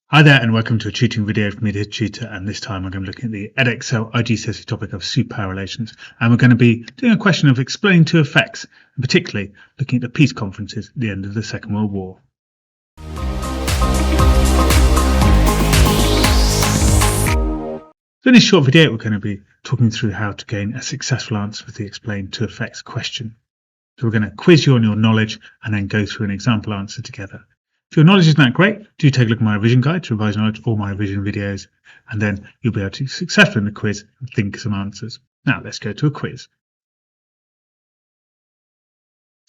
Hi there and welcome to a tutoring video from me, the tutor, and this time I'm going to be looking at the Edexcel iGCSE topic of superpower relations, and we're going to be doing a question of explaining two effects, and particularly looking at the peace conferences at the end of the Second World War. So in this short video we're going to be talking through how to gain a successful answer with the explain two effects question. So we're going to quiz you on your knowledge and then go through an example answer together. If your knowledge isn't that great, do take a look at my revision guide to revise knowledge or my revision videos, and then you'll be able to be successful in the quiz and think of some answers. Now let's go to a quiz.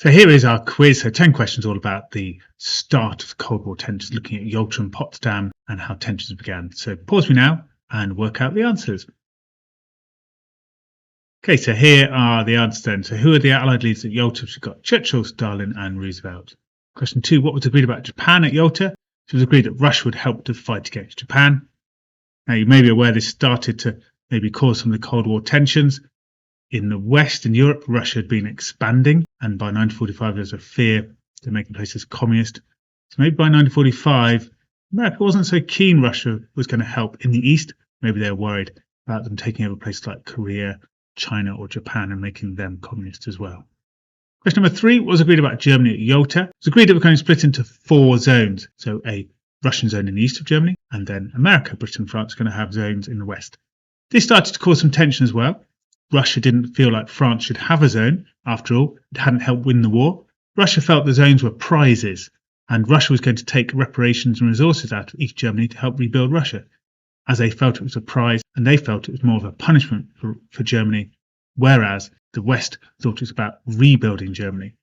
So here is our quiz. So 10 questions all about the start of the Cold War tensions, looking at Yalta and Potsdam and how tensions began. So pause me now and work out the answers. Okay, so here are the answers then. So who are the Allied leaders at Yalta? We've got Churchill, Stalin and Roosevelt. Question 2, what was agreed about Japan at Yalta? It was agreed that Russia would help to fight against Japan. Now you may be aware this started to maybe cause some of the Cold War tensions. In the West, in Europe, Russia had been expanding, and by 1945 there was a fear they're making places communist. So maybe by 1945, America wasn't so keen Russia was going to help in the East. Maybe they were worried about them taking over places like Korea, China or Japan and making them communist as well. Question number 3 was agreed about Germany at Yalta. It was agreed that we're going to split into 4 zones. So a Russian zone in the east of Germany, and then America, Britain and France are going to have zones in the west. This started to cause some tension as well. Russia didn't feel like France should have a zone. After all, it hadn't helped win the war. Russia felt the zones were prizes, and Russia was going to take reparations and resources out of East Germany to help rebuild Russia, as they felt it was a prize, and they felt it was more of a punishment for Germany, whereas the West thought it was about rebuilding Germany.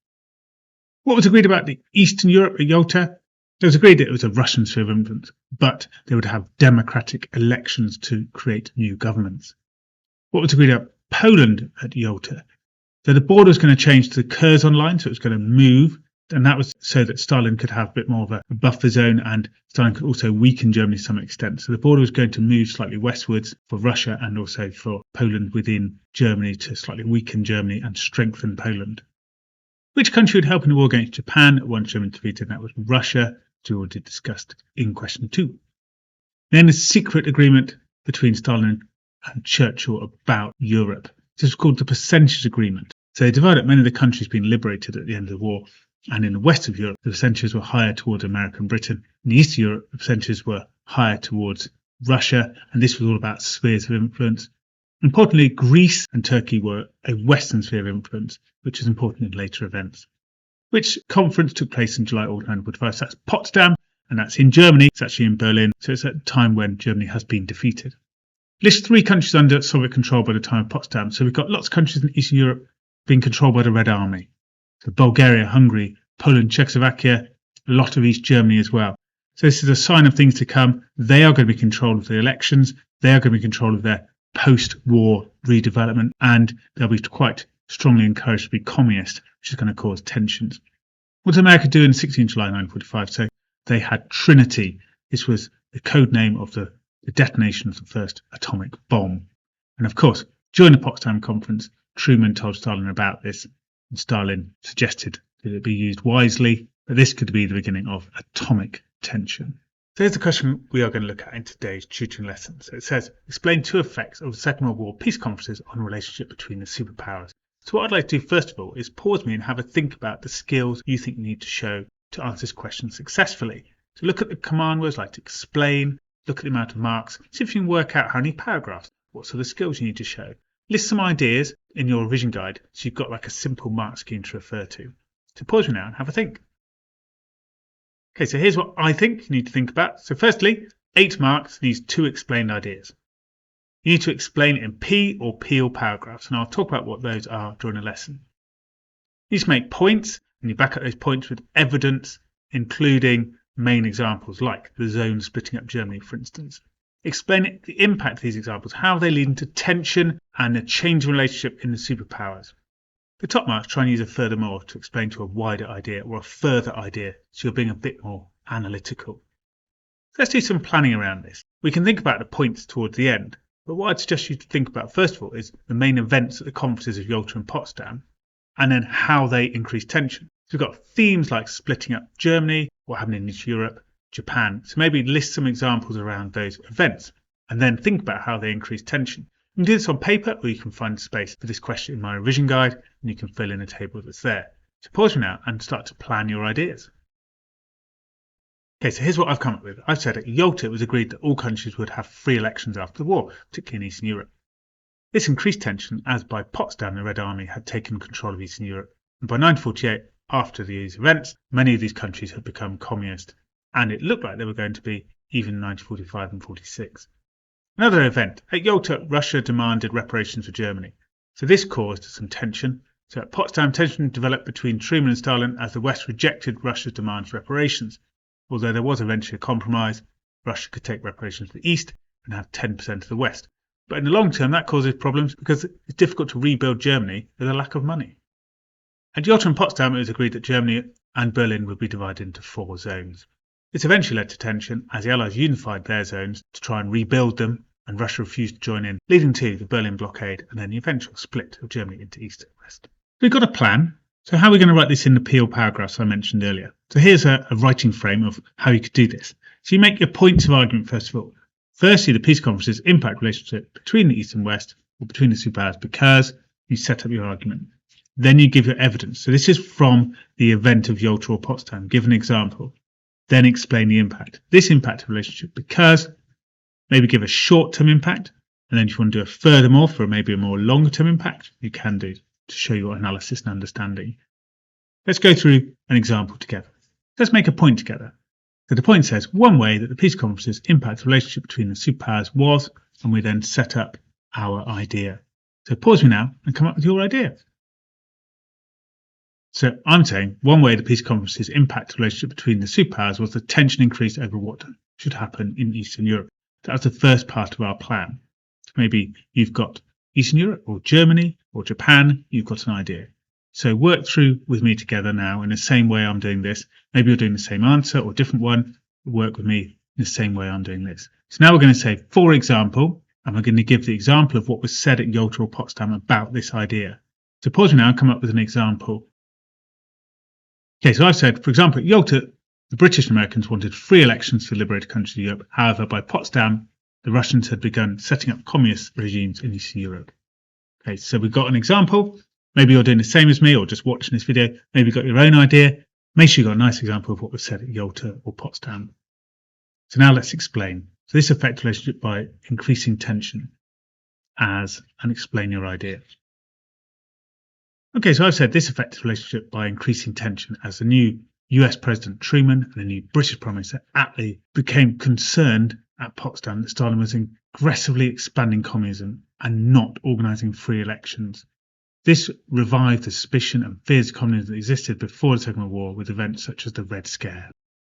What was agreed about the Eastern Europe at Yalta? It was agreed that it was a Russian sphere of influence, but they would have democratic elections to create new governments. What was agreed about Poland at Yalta? So the border was going to change to the Curzon line, so it was going to move, and that was so that Stalin could have a bit more of a buffer zone, and Stalin could also weaken Germany to some extent. So the border was going to move slightly westwards for Russia and also for Poland within Germany to slightly weaken Germany and strengthen Poland. Which country would help in the war against Japan once Germany defeated? That was Russia, as we already discussed in question 2. Then a secret agreement between Stalin and Churchill about Europe. This was called the Percentage Agreement. So they divided up many of the countries being liberated at the end of the war. And in the west of Europe, the percentages were higher towards America and Britain. In the east of Europe, the percentages were higher towards Russia. And this was all about spheres of influence. Importantly, Greece and Turkey were a Western sphere of influence, which is important in later events. Which conference took place in July 1945? So that's Potsdam, and that's in Germany. It's actually in Berlin. So it's at a time when Germany has been defeated. List 3 countries under Soviet control by the time of Potsdam. So we've got lots of countries in Eastern Europe being controlled by the Red Army. So Bulgaria, Hungary, Poland, Czechoslovakia, a lot of East Germany as well. So this is a sign of things to come. They are going to be control of the elections. They are going to be control of their post-war redevelopment, and they'll be quite strongly encouraged to be communist, which is going to cause tensions. What did America do on 16 July 1945? So they had Trinity. This was the code name of the detonation of the first atomic bomb. And of course, during the Potsdam Conference, Truman told Stalin about this, and Stalin suggested that it be used wisely, but this could be the beginning of atomic tension. So here's the question we are going to look at in today's tutoring lesson. So it says, explain 2 effects of the Second World War peace conferences on the relationship between the superpowers. So what I'd like to do first of all is pause me and have a think about the skills you think you need to show to answer this question successfully. So look at the command words like to explain, look at the amount of marks, see if you can work out how many paragraphs, what sort of skills you need to show. List some ideas in your revision guide so you've got like a simple mark scheme to refer to. So pause me now and have a think. Okay, so here's what I think you need to think about. So firstly, 8 marks needs 2 explained ideas. You need to explain it in P or PL paragraphs, and I'll talk about what those are during the lesson. You need to make points, and you back up those points with evidence, including main examples like the zone splitting up Germany, for instance. Explain the impact of these examples, how they lead to tension and a change in relationship in the superpowers. The top marks try and use a furthermore to explain to a wider idea or a further idea, so you're being a bit more analytical. So let's do some planning around this. We can think about the points towards the end, but what I'd suggest you to think about first of all is the main events at the conferences of Yalta and Potsdam, and then how they increase tension. So we've got themes like splitting up Germany, what happened in East Europe, Japan. So maybe list some examples around those events and then think about how they increase tension. You can do this on paper, or you can find space for this question in my revision guide and you can fill in a table that's there. So pause me now and start to plan your ideas. Okay, so here's what I've come up with. I've said at Yalta it was agreed that all countries would have free elections after the war, particularly in Eastern Europe. This increased tension as by Potsdam the Red Army had taken control of Eastern Europe, and by 1948, after these events, many of these countries had become communist, and it looked like they were going to be even in 1945 and 46. Another event, at Yalta, Russia demanded reparations for Germany, so this caused some tension. So at Potsdam, tension developed between Truman and Stalin as the West rejected Russia's demands for reparations. Although there was eventually a compromise, Russia could take reparations to the East and have 10% of the West. But in the long term, that causes problems because it's difficult to rebuild Germany with a lack of money. At Yalta and Potsdam, it was agreed that Germany and Berlin would be divided into 4 zones. This eventually led to tension as the Allies unified their zones to try and rebuild them, and Russia refused to join in, leading to the Berlin blockade and then the eventual split of Germany into East and West. We've got a plan. So how are we going to write this in the peel paragraphs I mentioned earlier? So here's a writing frame of how you could do this. So you make your points of argument first of all. Firstly, the peace conferences impact relationship between the East and West, or between the superpowers, because you set up your argument. Then you give your evidence. So this is from the event of Yalta or Potsdam. Give an example. Then explain the impact. This impacted relationship because, maybe give a short-term impact, and then if you want to do a furthermore for maybe a more longer-term impact, you can do to show your analysis and understanding. Let's go through an example together. Let's make a point together. So the point says one way that the peace conferences impact the relationship between the superpowers was, and we then set up our idea. So pause me now and come up with your idea. So I'm saying one way the peace conferences impact the relationship between the superpowers was the tension increased over what should happen in Eastern Europe. That was the first part of our plan. So maybe you've got Eastern Europe or Germany or Japan, you've got an idea. So work through with me together now in the same way I'm doing this. Maybe you're doing the same answer or a different one. Work with me in the same way I'm doing this. So now we're going to say, for example, and we're going to give the example of what was said at Yalta or Potsdam about this idea. So pause me now and come up with an example. Okay, so I've said, for example, at Yalta, the British and Americans wanted free elections for liberated countries of Europe. However, by Potsdam, the Russians had begun setting up communist regimes in Eastern Europe. Okay, so we've got an example. Maybe you're doing the same as me or just watching this video. Maybe you've got your own idea. Make sure you've got a nice example of what was said at Yalta or Potsdam. So now let's explain. So this affects relationship by increasing tension and explain your idea. Okay, so I've said this affected relationship by increasing tension as the new US President Truman and the new British Prime Minister Attlee became concerned at Potsdam that Stalin was aggressively expanding communism and not organising free elections. This revived the suspicion and fears of communism that existed before the Second World War with events such as the Red Scare.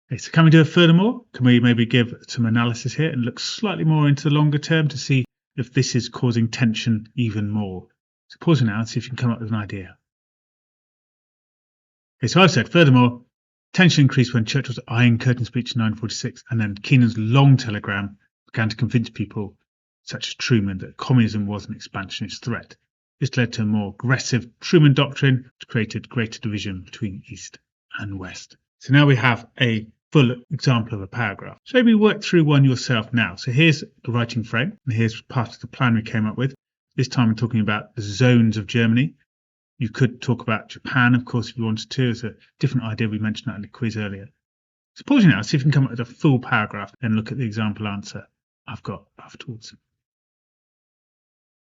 Okay, so can we do it furthermore? Can we maybe give some analysis here and look slightly more into the longer term to see if this is causing tension even more? So pause it now and see if you can come up with an idea. Okay, so I've said, furthermore, tension increased when Churchill's Iron Curtain speech in 1946 and then Keenan's long telegram began to convince people, such as Truman, that communism was an expansionist threat. This led to a more aggressive Truman doctrine, which created greater division between East and West. So now we have a full example of a paragraph. So maybe work through one yourself now. So here's the writing frame, and here's part of the plan we came up with. This time we're talking about the zones of Germany. You could talk about Japan, of course, if you wanted to. It's a different idea. We mentioned that in the quiz earlier. So pause now, see if you can come up with a full paragraph, then look at the example answer I've got afterwards.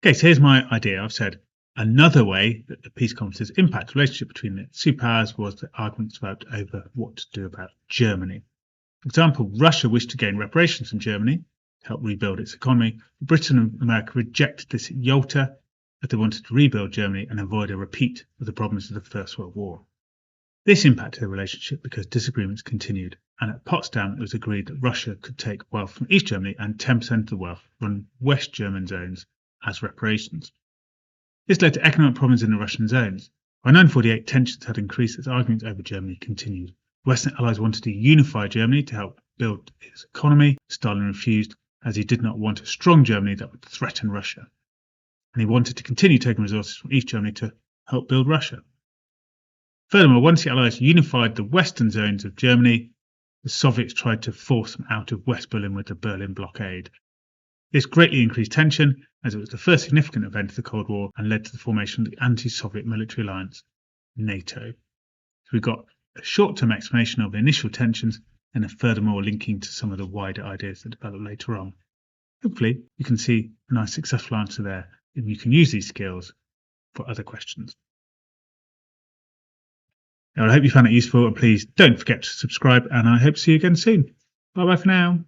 Okay, so here's my idea. I've said another way that the peace conferences impact the relationship between the superpowers was the arguments developed over what to do about Germany. For example, Russia wished to gain reparations from Germany to help rebuild its economy. Britain and America rejected this at Yalta as they wanted to rebuild Germany and avoid a repeat of the problems of the First World War. This impacted the relationship because disagreements continued, and at Potsdam it was agreed that Russia could take wealth from East Germany and 10% of the wealth from West German zones as reparations. This led to economic problems in the Russian zones. By 1948, tensions had increased as arguments over Germany continued. Western allies wanted to unify Germany to help build its economy. Stalin refused, as he did not want a strong Germany that would threaten Russia. And he wanted to continue taking resources from East Germany to help build Russia. Furthermore, once the allies unified the western zones of Germany, the Soviets tried to force them out of West Berlin with the Berlin blockade. This greatly increased tension, as it was the first significant event of the Cold War and led to the formation of the anti-Soviet military alliance, NATO. So we've got a short-term explanation of the initial tensions and a furthermore linking to some of the wider ideas that develop later on. Hopefully you can see a nice successful answer there, and you can use these skills for other questions. Now, I hope you found it useful, and please don't forget to subscribe, and I hope to see you again soon. Bye bye for now.